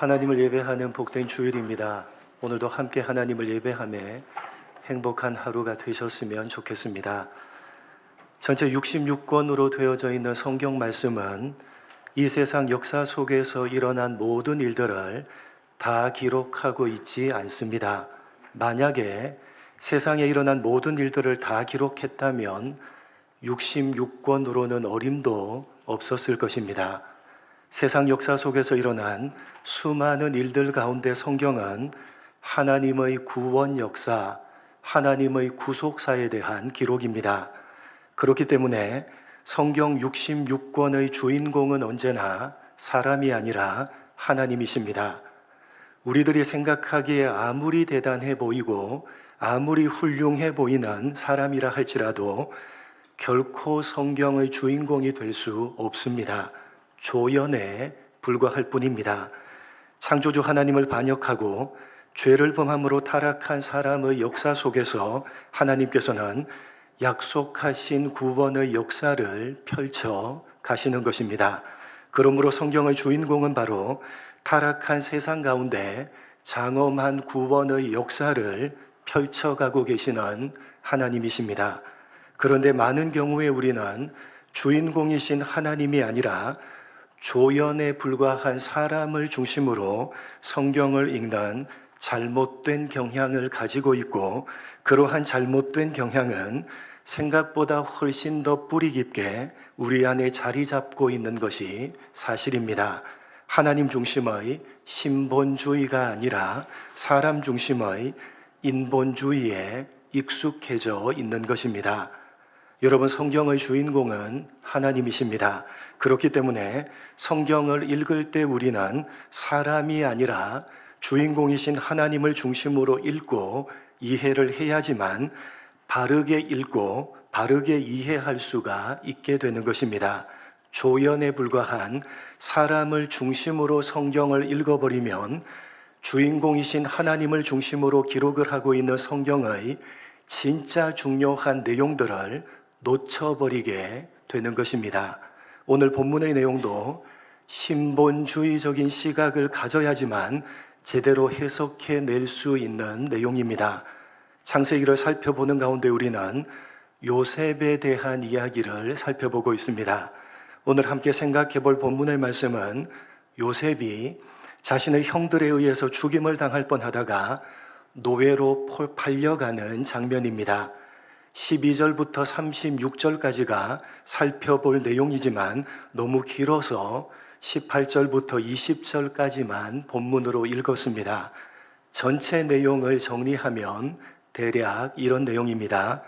하나님을 예배하는 복된 주일입니다. 오늘도 함께 하나님을 예배하며 행복한 하루가 되셨으면 좋겠습니다. 전체 66권으로 되어져 있는 성경 말씀은 이 세상 역사 속에서 일어난 모든 일들을 다 기록하고 있지 않습니다. 만약에 세상에 일어난 모든 일들을 다 기록했다면 66권으로는 어림도 없었을 것입니다. 세상 역사 속에서 일어난 수많은 일들 가운데 성경은 하나님의 구원 역사, 하나님의 구속사에 대한 기록입니다. 그렇기 때문에 성경 66권의 주인공은 언제나 사람이 아니라 하나님이십니다. 우리들이 생각하기에 아무리 대단해 보이고 아무리 훌륭해 보이는 사람이라 할지라도 결코 성경의 주인공이 될 수 없습니다. 조연에 불과할 뿐입니다. 창조주 하나님을 반역하고 죄를 범함으로 타락한 사람의 역사 속에서 하나님께서는 약속하신 구원의 역사를 펼쳐 가시는 것입니다. 그러므로 성경의 주인공은 바로 타락한 세상 가운데 장엄한 구원의 역사를 펼쳐가고 계시는 하나님이십니다. 그런데 많은 경우에 우리는 주인공이신 하나님이 아니라 조연에 불과한 사람을 중심으로 성경을 읽는 잘못된 경향을 가지고 있고, 그러한 잘못된 경향은 생각보다 훨씬 더 뿌리 깊게 우리 안에 자리 잡고 있는 것이 사실입니다. 하나님 중심의 신본주의가 아니라 사람 중심의 인본주의에 익숙해져 있는 것입니다. 여러분, 성경의 주인공은 하나님이십니다. 그렇기 때문에 성경을 읽을 때 우리는 사람이 아니라 주인공이신 하나님을 중심으로 읽고 이해를 해야지만 바르게 읽고 바르게 이해할 수가 있게 되는 것입니다. 조연에 불과한 사람을 중심으로 성경을 읽어버리면 주인공이신 하나님을 중심으로 기록을 하고 있는 성경의 진짜 중요한 내용들을 놓쳐버리게 되는 것입니다. 오늘 본문의 내용도 신본주의적인 시각을 가져야지만 제대로 해석해낼 수 있는 내용입니다. 창세기를 살펴보는 가운데 우리는 요셉에 대한 이야기를 살펴보고 있습니다. 오늘 함께 생각해 볼 본문의 말씀은 요셉이 자신의 형들에 의해서 죽임을 당할 뻔하다가 노예로 팔려가는 장면입니다. 12절부터 36절까지가 살펴볼 내용이지만 너무 길어서 18절부터 20절까지만 본문으로 읽었습니다. 전체 내용을 정리하면 대략 이런 내용입니다.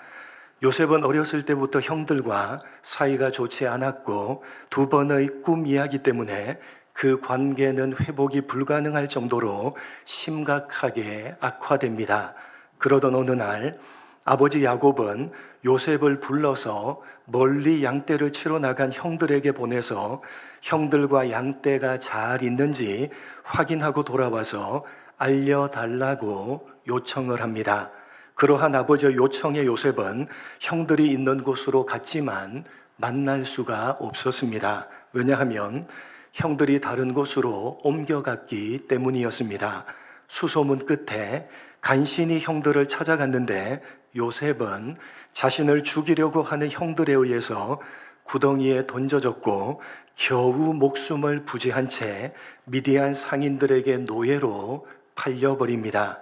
요셉은 어렸을 때부터 형들과 사이가 좋지 않았고 두 번의 꿈 이야기 때문에 그 관계는 회복이 불가능할 정도로 심각하게 악화됩니다. 그러던 어느 날 아버지 야곱은 요셉을 불러서 멀리 양떼를 치러 나간 형들에게 보내서 형들과 양떼가 잘 있는지 확인하고 돌아와서 알려달라고 요청을 합니다. 그러한 아버지의 요청에 요셉은 형들이 있는 곳으로 갔지만 만날 수가 없었습니다. 왜냐하면 형들이 다른 곳으로 옮겨갔기 때문이었습니다. 수소문 끝에 간신히 형들을 찾아갔는데 요셉은 자신을 죽이려고 하는 형들에 의해서 구덩이에 던져졌고 겨우 목숨을 부지한 채 미디안 상인들에게 노예로 팔려버립니다.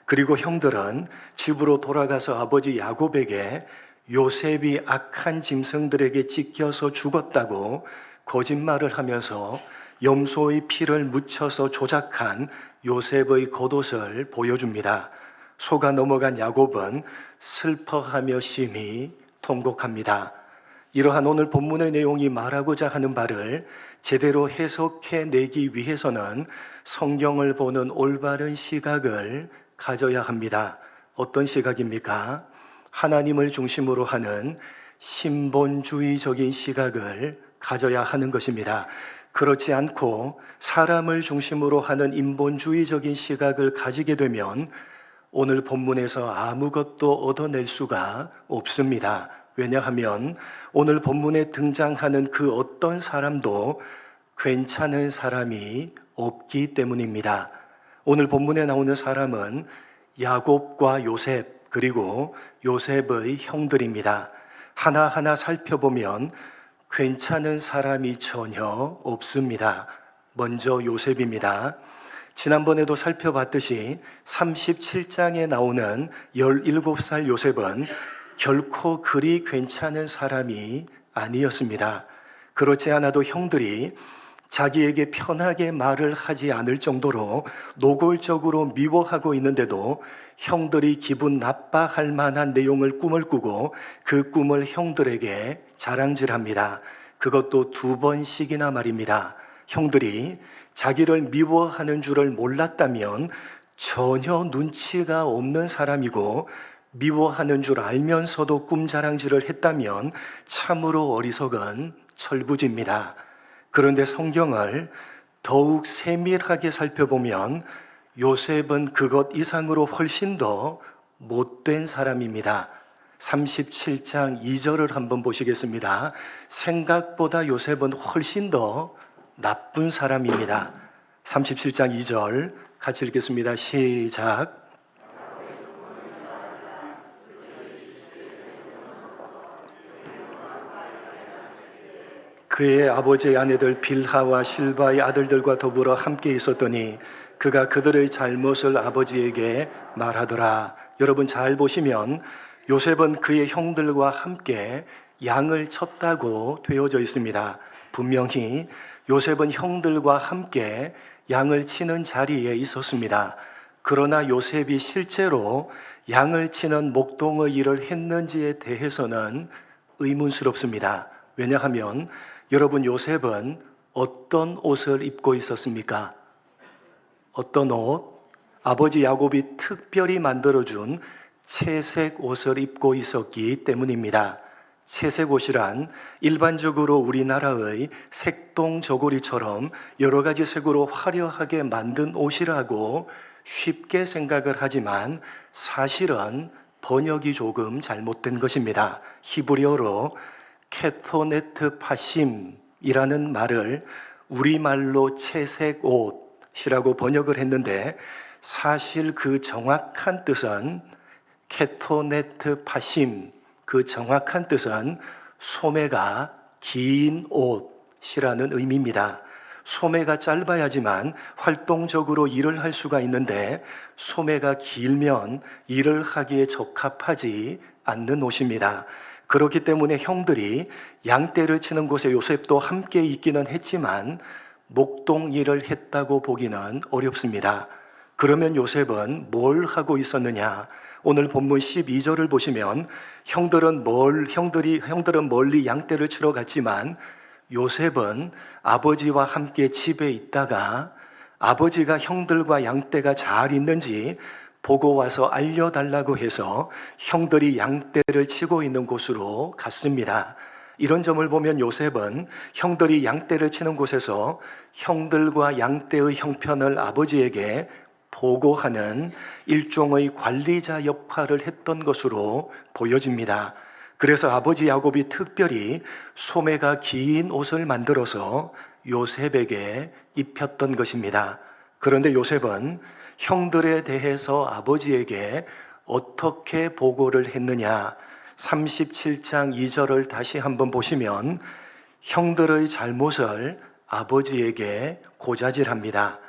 그리고 형들은 집으로 돌아가서 아버지 야곱에게 요셉이 악한 짐승들에게 찢겨서 죽었다고 거짓말을 하면서 염소의 피를 묻혀서 조작한 요셉의 겉옷을 보여줍니다. 속아 넘어간 야곱은 슬퍼하며 심히 통곡합니다. 이러한 오늘 본문의 내용이 말하고자 하는 바를 제대로 해석해내기 위해서는 성경을 보는 올바른 시각을 가져야 합니다. 어떤 시각입니까? 하나님을 중심으로 하는 신본주의적인 시각을 가져야 하는 것입니다. 그렇지 않고 사람을 중심으로 하는 인본주의적인 시각을 가지게 되면 오늘 본문에서 아무것도 얻어낼 수가 없습니다. 왜냐하면 오늘 본문에 등장하는 그 어떤 사람도 괜찮은 사람이 없기 때문입니다. 오늘 본문에 나오는 사람은 야곱과 요셉 그리고 요셉의 형들입니다. 하나하나 살펴보면 괜찮은 사람이 전혀 없습니다. 먼저 요셉입니다. 지난번에도 살펴봤듯이 37장에 나오는 17살 요셉은 결코 그리 괜찮은 사람이 아니었습니다. 그렇지 않아도 형들이 자기에게 편하게 말을 하지 않을 정도로 노골적으로 미워하고 있는데도 형들이 기분 나빠할 만한 내용을 꿈을 꾸고 그 꿈을 형들에게 자랑질합니다. 그것도 2번씩이나 말입니다. 형들이 자기를 미워하는 줄을 몰랐다면 전혀 눈치가 없는 사람이고, 미워하는 줄 알면서도 꿈자랑질을 했다면 참으로 어리석은 철부지입니다. 그런데 성경을 더욱 세밀하게 살펴보면 요셉은 그것 이상으로 훨씬 더 못된 사람입니다. 37장 2절을 한번 보시겠습니다. 생각보다 요셉은 훨씬 더 나쁜 사람입니다. 37장 2절 같이 읽겠습니다. 시작. 그의 아버지의 아내들 빌하와 실바의 아들들과 더불어 함께 있었더니 그가 그들의 잘못을 아버지에게 말하더라. 여러분 잘 보시면 요셉은 그의 형들과 함께 양을 쳤다고 되어져 있습니다. 분명히 요셉은 형들과 함께 양을 치는 자리에 있었습니다. 그러나 요셉이 실제로 양을 치는 목동의 일을 했는지에 대해서는 의문스럽습니다. 왜냐하면 여러분, 요셉은 어떤 옷을 입고 있었습니까? 어떤 옷? 아버지 야곱이 특별히 만들어준 채색 옷을 입고 있었기 때문입니다. 채색 옷이란 일반적으로 우리나라의 색동 저고리처럼 여러 가지 색으로 화려하게 만든 옷이라고 쉽게 생각을 하지만 사실은 번역이 조금 잘못된 것입니다. 히브리어로 케토네트 파심이라는 말을 우리말로 채색 옷이라고 번역을 했는데, 사실 그 정확한 뜻은 케토네트 파심, 그 정확한 뜻은 소매가 긴 옷이라는 의미입니다. 소매가 짧아야지만 활동적으로 일을 할 수가 있는데 소매가 길면 일을 하기에 적합하지 않는 옷입니다. 그렇기 때문에 형들이 양떼를 치는 곳에 요셉도 함께 있기는 했지만 목동 일을 했다고 보기는 어렵습니다. 그러면 요셉은 뭘 하고 있었느냐? 오늘 본문 12절을 보시면 형들은 멀리 양떼를 치러 갔지만 요셉은 아버지와 함께 집에 있다가 아버지가 형들과 양떼가 잘 있는지 보고 와서 알려달라고 해서 형들이 양떼를 치고 있는 곳으로 갔습니다. 이런 점을 보면 요셉은 형들이 양떼를 치는 곳에서 형들과 양떼의 형편을 아버지에게 보고하는 일종의 관리자 역할을 했던 것으로 보여집니다. 그래서 아버지 야곱이 특별히 소매가 긴 옷을 만들어서 요셉에게 입혔던 것입니다. 그런데 요셉은 형들에 대해서 아버지에게 어떻게 보고를 했느냐? 37장 2절을 다시 한번 보시면 형들의 잘못을 아버지에게 고자질합니다.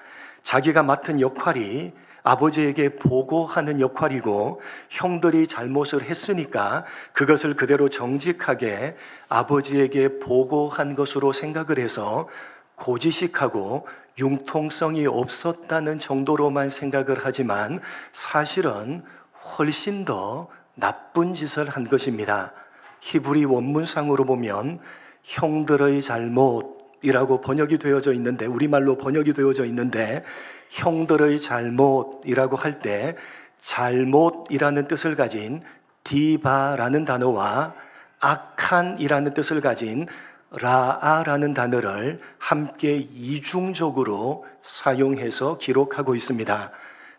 자기가 맡은 역할이 아버지에게 보고하는 역할이고 형들이 잘못을 했으니까 그것을 그대로 정직하게 아버지에게 보고한 것으로 생각을 해서 고지식하고 융통성이 없었다는 정도로만 생각을 하지만 사실은 훨씬 더 나쁜 짓을 한 것입니다. 히브리 원문상으로 보면 형들의 잘못이라고 번역이 되어져 있는데, 우리말로 번역이 되어져 있는데 형들의 잘못이라고 할 때 잘못이라는 뜻을 가진 디바라는 단어와 악한이라는 뜻을 가진 라아라는 단어를 함께 이중적으로 사용해서 기록하고 있습니다.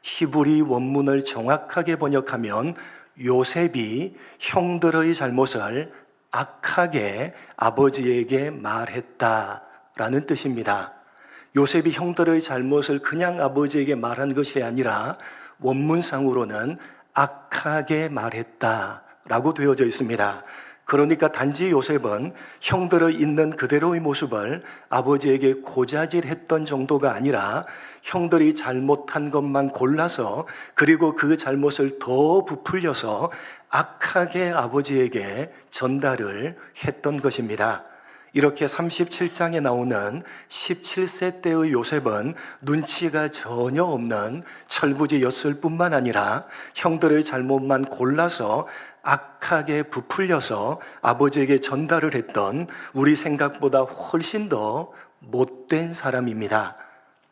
히브리 원문을 정확하게 번역하면 요셉이 형들의 잘못을 악하게 아버지에게 말했다라는 뜻입니다. 요셉이 형들의 잘못을 그냥 아버지에게 말한 것이 아니라 원문상으로는 악하게 말했다라고 되어져 있습니다. 그러니까 단지 요셉은 형들의 있는 그대로의 모습을 아버지에게 고자질했던 정도가 아니라 형들이 잘못한 것만 골라서 그리고 그 잘못을 더 부풀려서 악하게 아버지에게 전달을 했던 것입니다. 이렇게 37장에 나오는 17세 때의 요셉은 눈치가 전혀 없는 철부지였을 뿐만 아니라 형들의 잘못만 골라서 악하게 부풀려서 아버지에게 전달을 했던 우리 생각보다 훨씬 더 못된 사람입니다.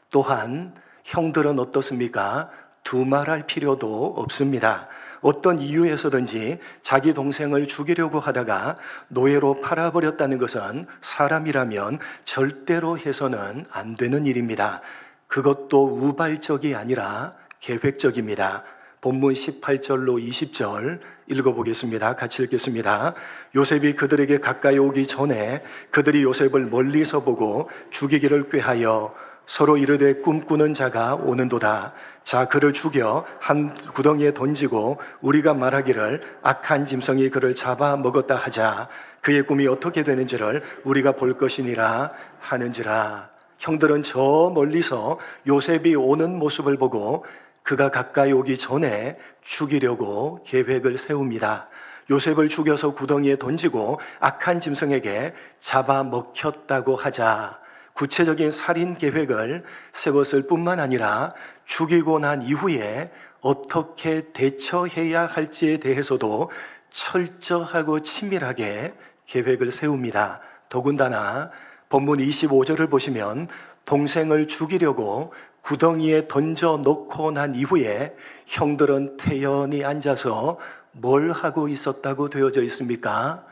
또한 형들은 어떻습니까? 두말할 필요도 없습니다. 어떤 이유에서든지 자기 동생을 죽이려고 하다가 노예로 팔아버렸다는 것은 사람이라면 절대로 해서는 안 되는 일입니다. 그것도 우발적이 아니라 계획적입니다. 본문 18절로 20절 읽어보겠습니다. 같이 읽겠습니다. 요셉이 그들에게 가까이 오기 전에 그들이 요셉을 멀리서 보고 죽이기를 꾀하여 서로 이르되 꿈꾸는 자가 오는도다. 자, 그를 죽여 한 구덩이에 던지고 우리가 말하기를 악한 짐승이 그를 잡아 먹었다 하자. 그의 꿈이 어떻게 되는지를 우리가 볼 것이니라 하는지라. 형들은 저 멀리서 요셉이 오는 모습을 보고 그가 가까이 오기 전에 죽이려고 계획을 세웁니다. 요셉을 죽여서 구덩이에 던지고 악한 짐승에게 잡아 먹혔다고 하자. 구체적인 살인 계획을 세웠을 뿐만 아니라 죽이고 난 이후에 어떻게 대처해야 할지에 대해서도 철저하고 치밀하게 계획을 세웁니다. 더군다나 본문 25절을 보시면 동생을 죽이려고 구덩이에 던져 놓고 난 이후에 형들은 태연히 앉아서 뭘 하고 있었다고 되어져 있습니까?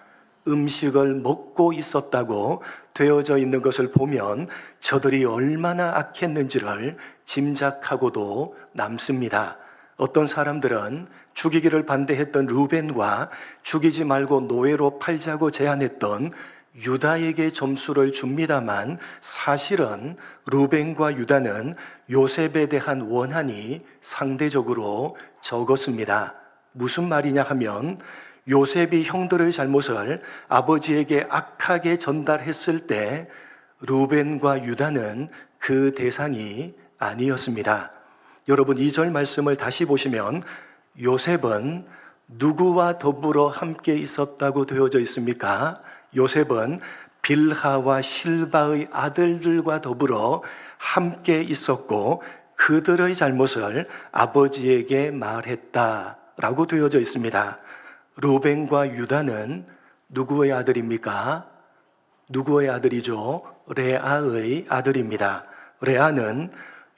음식을 먹고 있었다고 되어져 있는 것을 보면 저들이 얼마나 악했는지를 짐작하고도 남습니다. 어떤 사람들은 죽이기를 반대했던 루벤과 죽이지 말고 노예로 팔자고 제안했던 유다에게 점수를 줍니다만 사실은 루벤과 유다는 요셉에 대한 원한이 상대적으로 적었습니다. 무슨 말이냐 하면 요셉이 형들의 잘못을 아버지에게 악하게 전달했을 때 루벤과 유다는 그 대상이 아니었습니다. 여러분 2절 말씀을 다시 보시면 요셉은 누구와 더불어 함께 있었다고 되어져 있습니까? 요셉은 빌하와 실바의 아들들과 더불어 함께 있었고 그들의 잘못을 아버지에게 말했다라고 되어져 있습니다. 루벤과 유다는 누구의 아들입니까? 누구의 아들이죠? 레아의 아들입니다. 레아는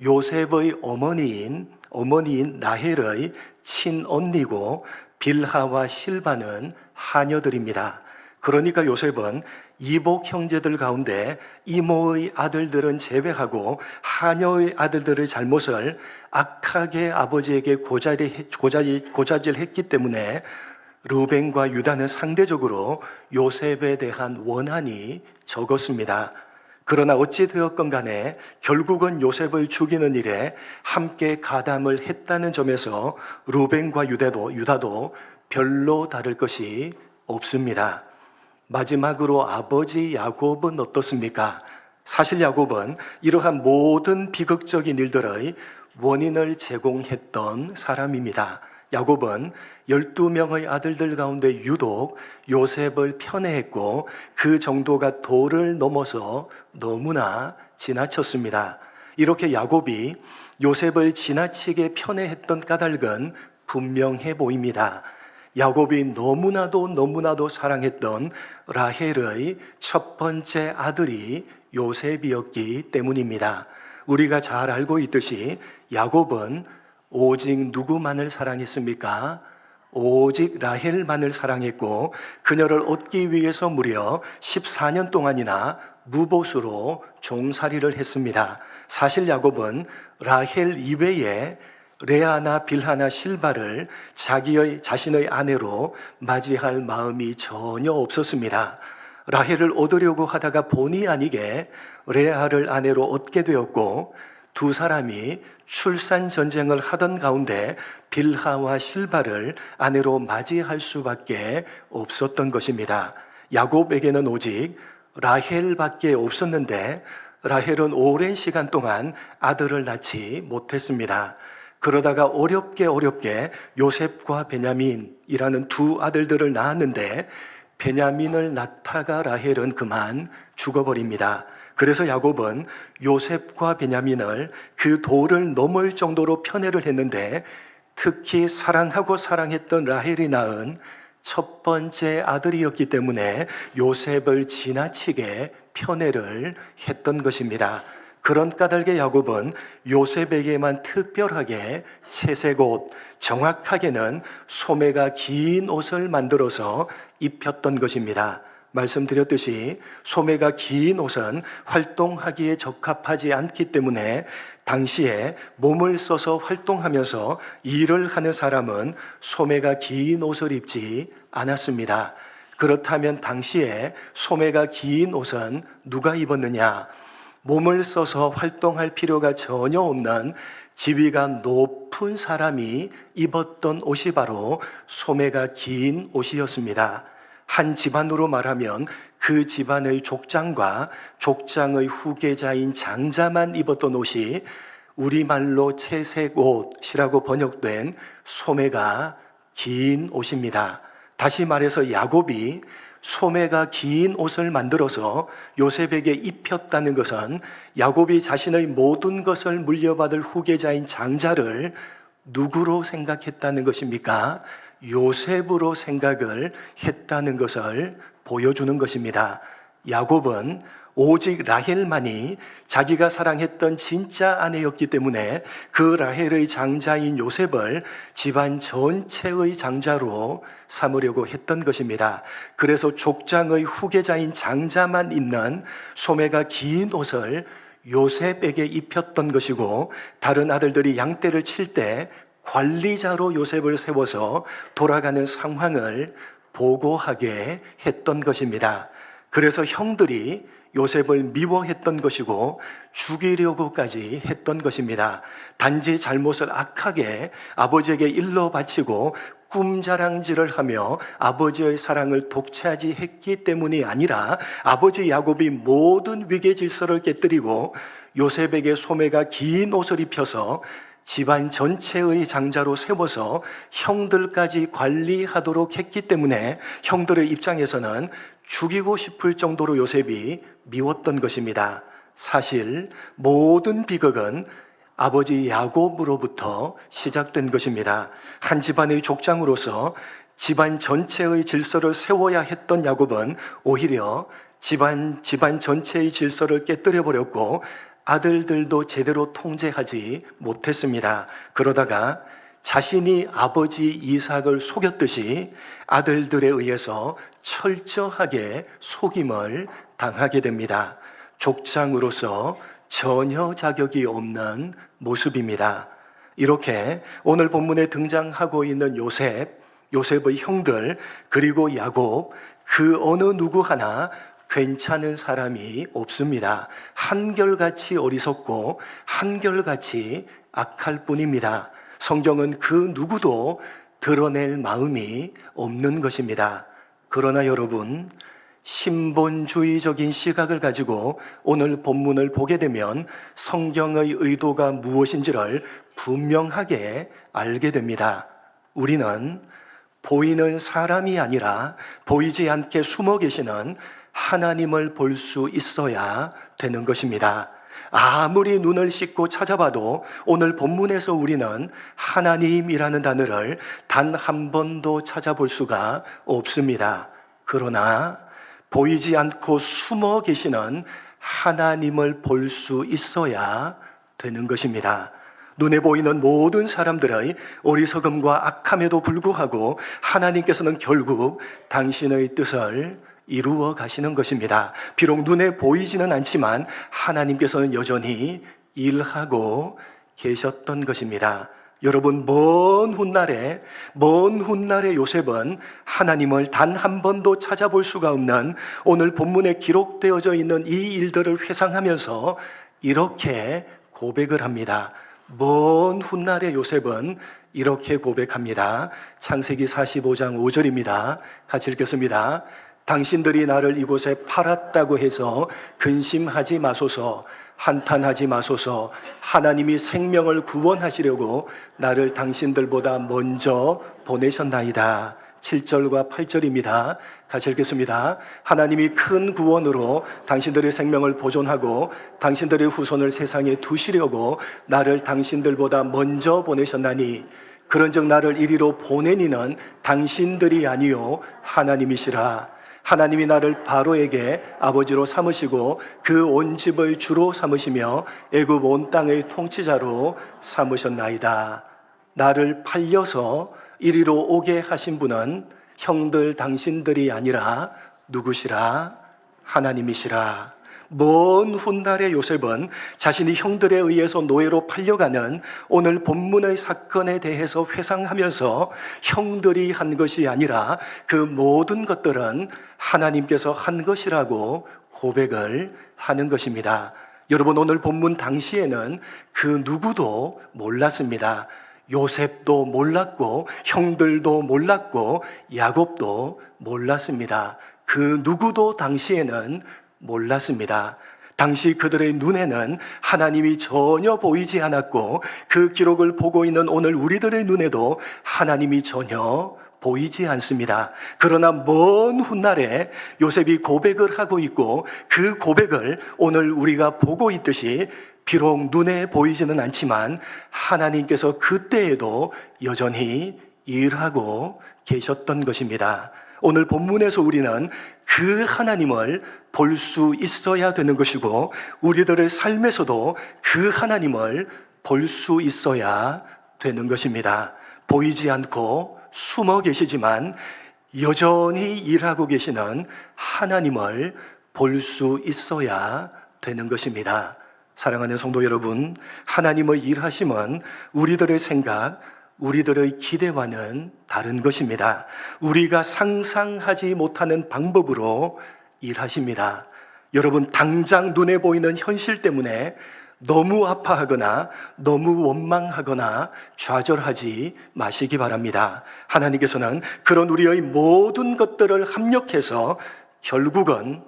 요셉의 어머니인 라헬의 친언니고 빌하와 실바는 하녀들입니다. 그러니까 요셉은 이복 형제들 가운데 이모의 아들들은 제외하고 하녀의 아들들의 잘못을 악하게 아버지에게 고자질했기 때문에 루벤과 유다는 상대적으로 요셉에 대한 원한이 적었습니다. 그러나 어찌 되었건 간에 결국은 요셉을 죽이는 일에 함께 가담을 했다는 점에서 루벤과 유다도 별로 다를 것이 없습니다. 마지막으로 아버지 야곱은 어떻습니까? 사실 야곱은 이러한 모든 비극적인 일들의 원인을 제공했던 사람입니다. 야곱은 12명의 아들들 가운데 유독 요셉을 편애했고 그 정도가 도를 넘어서 너무나 지나쳤습니다. 이렇게 야곱이 요셉을 지나치게 편애했던 까닭은 분명해 보입니다. 야곱이 너무나도 사랑했던 라헬의 첫 번째 아들이 요셉이었기 때문입니다. 우리가 잘 알고 있듯이 야곱은 오직 누구만을 사랑했습니까? 오직 라헬만을 사랑했고 그녀를 얻기 위해서 무려 14년 동안이나 무보수로 종살이를 했습니다. 사실 야곱은 라헬 이외에 레아나 빌하나 실바를 자신의 아내로 맞이할 마음이 전혀 없었습니다. 라헬을 얻으려고 하다가 본의 아니게 레아를 아내로 얻게 되었고, 두 사람이 출산 전쟁을 하던 가운데 빌하와 실바를 아내로 맞이할 수밖에 없었던 것입니다. 야곱에게는 오직 라헬밖에 없었는데 라헬은 오랜 시간 동안 아들을 낳지 못했습니다. 그러다가 어렵게 요셉과 베냐민이라는 두 아들들을 낳았는데 베냐민을 낳다가 라헬은 그만 죽어버립니다. 그래서 야곱은 요셉과 베냐민을 그 도를 넘을 정도로 편애를 했는데, 특히 사랑하고 사랑했던 라헬이 낳은 첫 번째 아들이었기 때문에 요셉을 지나치게 편애를 했던 것입니다. 그런 까닭에 야곱은 요셉에게만 특별하게 채색 옷, 정확하게는 소매가 긴 옷을 만들어서 입혔던 것입니다. 말씀드렸듯이 소매가 긴 옷은 활동하기에 적합하지 않기 때문에 당시에 몸을 써서 활동하면서 일을 하는 사람은 소매가 긴 옷을 입지 않았습니다. 그렇다면 당시에 소매가 긴 옷은 누가 입었느냐? 몸을 써서 활동할 필요가 전혀 없는 지위가 높은 사람이 입었던 옷이 바로 소매가 긴 옷이었습니다. 한 집안으로 말하면 그 집안의 족장과 족장의 후계자인 장자만 입었던 옷이 우리말로 채색 옷이라고 번역된 소매가 긴 옷입니다. 다시 말해서 야곱이 소매가 긴 옷을 만들어서 요셉에게 입혔다는 것은 야곱이 자신의 모든 것을 물려받을 후계자인 장자를 누구로 생각했다는 것입니까? 요셉으로 생각을 했다는 것을 보여주는 것입니다. 야곱은 오직 라헬만이 자기가 사랑했던 진짜 아내였기 때문에 그 라헬의 장자인 요셉을 집안 전체의 장자로 삼으려고 했던 것입니다. 그래서 족장의 후계자인 장자만 입는 소매가 긴 옷을 요셉에게 입혔던 것이고, 다른 아들들이 양떼를 칠 때 관리자로 요셉을 세워서 돌아가는 상황을 보고하게 했던 것입니다. 그래서 형들이 요셉을 미워했던 것이고 죽이려고까지 했던 것입니다. 단지 잘못을 악하게 아버지에게 일러 바치고 꿈자랑질을 하며 아버지의 사랑을 독차지했기 때문이 아니라 아버지 야곱이 모든 위계 질서를 깨뜨리고 요셉에게 소매가 긴 옷을 입혀서 집안 전체의 장자로 세워서 형들까지 관리하도록 했기 때문에 형들의 입장에서는 죽이고 싶을 정도로 요셉이 미웠던 것입니다. 사실 모든 비극은 아버지 야곱으로부터 시작된 것입니다. 한 집안의 족장으로서 집안 전체의 질서를 세워야 했던 야곱은 오히려 집안 전체의 질서를 깨뜨려 버렸고 아들들도 제대로 통제하지 못했습니다. 그러다가 자신이 아버지 이삭을 속였듯이 아들들에 의해서 철저하게 속임을 당하게 됩니다. 족장으로서 전혀 자격이 없는 모습입니다. 이렇게 오늘 본문에 등장하고 있는 요셉의 형들, 그리고 야곱, 그 어느 누구 하나 괜찮은 사람이 없습니다. 한결같이 어리석고 한결같이 악할 뿐입니다. 성경은 그 누구도 드러낼 마음이 없는 것입니다. 그러나 여러분, 신본주의적인 시각을 가지고 오늘 본문을 보게 되면 성경의 의도가 무엇인지를 분명하게 알게 됩니다. 우리는 보이는 사람이 아니라 보이지 않게 숨어 계시는 하나님을 볼 수 있어야 되는 것입니다. 아무리 눈을 씻고 찾아봐도 오늘 본문에서 우리는 하나님이라는 단어를 단 한 번도 찾아볼 수가 없습니다. 그러나 보이지 않고 숨어 계시는 하나님을 볼 수 있어야 되는 것입니다. 눈에 보이는 모든 사람들의 어리석음과 악함에도 불구하고 하나님께서는 결국 당신의 뜻을 이루어 가시는 것입니다. 비록 눈에 보이지는 않지만 하나님께서는 여전히 일하고 계셨던 것입니다. 여러분, 먼 훗날에 요셉은 하나님을 단 한 번도 찾아볼 수가 없는 오늘 본문에 기록되어져 있는 이 일들을 회상하면서 이렇게 고백을 합니다. 먼 훗날의 요셉은 이렇게 고백합니다. 창세기 45장 5절입니다. 같이 읽겠습니다. 당신들이 나를 이곳에 팔았다고 해서 근심하지 마소서, 한탄하지 마소서. 하나님이 생명을 구원하시려고 나를 당신들보다 먼저 보내셨나이다. 7절과 8절입니다. 같이 읽겠습니다. 하나님이 큰 구원으로 당신들의 생명을 보존하고 당신들의 후손을 세상에 두시려고 나를 당신들보다 먼저 보내셨나니 그런즉 나를 이리로 보낸 이는 당신들이 아니요 하나님이시라. 하나님이 나를 바로에게 아버지로 삼으시고 그 온 집의 주로 삼으시며 애굽 온 땅의 통치자로 삼으셨나이다. 나를 팔려서 이리로 오게 하신 분은 형들 당신들이 아니라 누구시라? 하나님이시라. 먼 훗날의 요셉은 자신이 형들에 의해서 노예로 팔려가는 오늘 본문의 사건에 대해서 회상하면서 형들이 한 것이 아니라 그 모든 것들은 하나님께서 한 것이라고 고백을 하는 것입니다. 여러분, 오늘 본문 당시에는 그 누구도 몰랐습니다. 요셉도 몰랐고 형들도 몰랐고 야곱도 몰랐습니다. 그 누구도 당시에는 몰랐습니다. 당시 그들의 눈에는 하나님이 전혀 보이지 않았고 그 기록을 보고 있는 오늘 우리들의 눈에도 하나님이 전혀 보이지 않습니다. 그러나 먼 훗날에 요셉이 고백을 하고 있고 그 고백을 오늘 우리가 보고 있듯이 비록 눈에 보이지는 않지만 하나님께서 그때에도 여전히 일하고 계셨던 것입니다. 오늘 본문에서 우리는 그 하나님을 볼 수 있어야 되는 것이고 우리들의 삶에서도 그 하나님을 볼 수 있어야 되는 것입니다. 보이지 않고 숨어 계시지만 여전히 일하고 계시는 하나님을 볼 수 있어야 되는 것입니다. 사랑하는 성도 여러분, 하나님의 일하심은 우리들의 생각, 우리들의 기대와는 다른 것입니다. 우리가 상상하지 못하는 방법으로 일하십니다. 여러분, 당장 눈에 보이는 현실 때문에 너무 아파하거나 너무 원망하거나 좌절하지 마시기 바랍니다. 하나님께서는 그런 우리의 모든 것들을 합력해서 결국은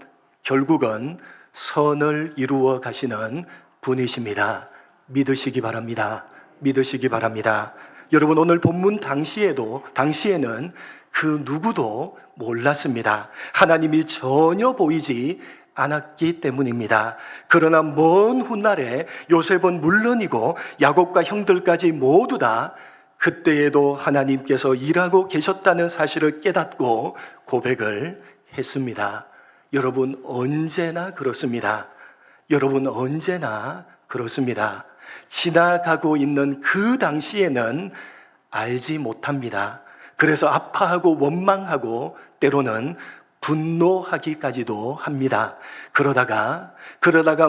선을 이루어 가시는 분이십니다. 믿으시기 바랍니다. 믿으시기 바랍니다. 여러분, 오늘 본문 당시에는 그 누구도 몰랐습니다. 하나님이 전혀 보이지 않았기 때문입니다. 그러나 먼 훗날에 요셉은 물론이고 야곱과 형들까지 모두 다 그때에도 하나님께서 일하고 계셨다는 사실을 깨닫고 고백을 했습니다. 여러분, 언제나 그렇습니다. 여러분, 언제나 그렇습니다. 지나가고 있는 그 당시에는 알지 못합니다. 그래서 아파하고 원망하고 때로는 분노하기까지도 합니다. 그러다가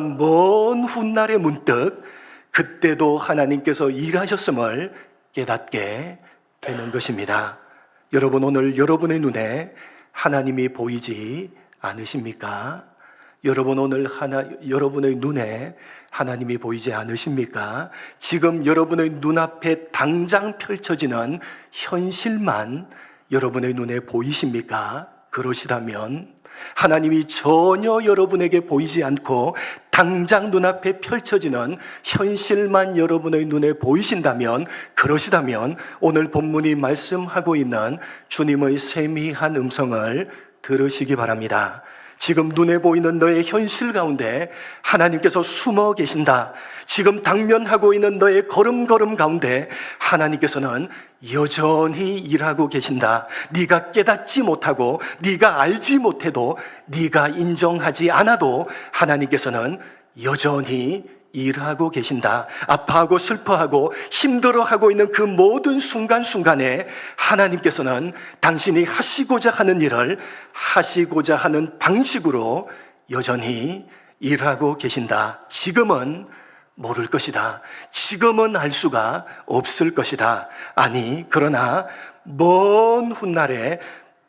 먼 훗날에 문득 그때도 하나님께서 일하셨음을 깨닫게 되는 것입니다. 여러분, 오늘 여러분의 눈에 하나님이 보이지 않으십니까? 여러분, 오늘 여러분의 눈에 하나님이 보이지 않으십니까? 지금 여러분의 눈앞에 당장 펼쳐지는 현실만 여러분의 눈에 보이십니까? 그러시다면 하나님이 전혀 여러분에게 보이지 않고 당장 눈앞에 펼쳐지는 현실만 여러분의 눈에 보이신다면, 그러시다면 오늘 본문이 말씀하고 있는 주님의 세미한 음성을 들으시기 바랍니다. 지금 눈에 보이는 너의 현실 가운데 하나님께서 숨어 계신다. 지금 당면하고 있는 너의 걸음걸음 가운데 하나님께서는 여전히 일하고 계신다. 네가 깨닫지 못하고 네가 알지 못해도 네가 인정하지 않아도 하나님께서는 여전히 일하고 계신다. 아파하고 슬퍼하고 힘들어하고 있는 그 모든 순간순간에 하나님께서는 당신이 하시고자 하는 일을 하시고자 하는 방식으로 여전히 일하고 계신다. 지금은 모를 것이다. 지금은 알 수가 없을 것이다. 아니, 그러나 먼 훗날에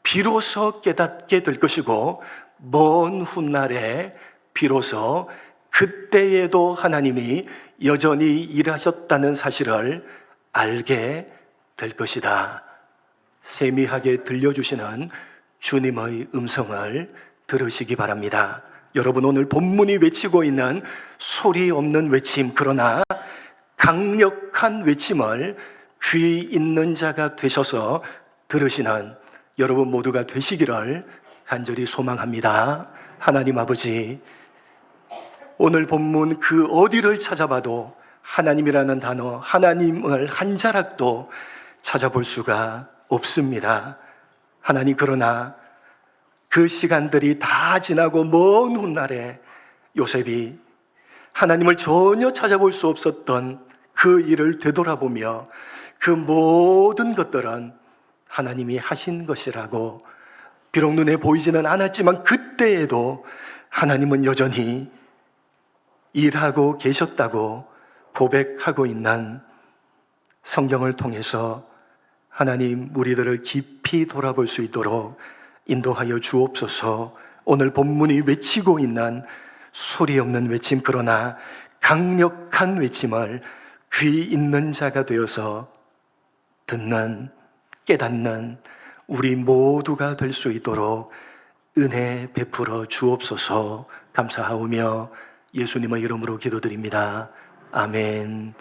비로소 깨닫게 될 것이고, 먼 훗날에 비로소 그때에도 하나님이 여전히 일하셨다는 사실을 알게 될 것이다. 세미하게 들려주시는 주님의 음성을 들으시기 바랍니다. 여러분, 오늘 본문이 외치고 있는 소리 없는 외침, 그러나 강력한 외침을 귀 있는 자가 되셔서 들으시는 여러분 모두가 되시기를 간절히 소망합니다. 하나님 아버지, 오늘 본문 그 어디를 찾아봐도 하나님이라는 단어, 하나님을 한 자락도 찾아볼 수가 없습니다. 하나님, 그러나 그 시간들이 다 지나고 먼 훗날에 요셉이 하나님을 전혀 찾아볼 수 없었던 그 일을 되돌아보며 그 모든 것들은 하나님이 하신 것이라고, 비록 눈에 보이지는 않았지만 그때에도 하나님은 여전히 일하고 계셨다고 고백하고 있는 성경을 통해서 하나님, 우리들을 깊이 돌아볼 수 있도록 인도하여 주옵소서. 오늘 본문이 외치고 있는 소리 없는 외침, 그러나 강력한 외침을 귀 있는 자가 되어서 듣는, 깨닫는 우리 모두가 될 수 있도록 은혜 베풀어 주옵소서. 감사하오며 예수님의 이름으로 기도드립니다. 아멘.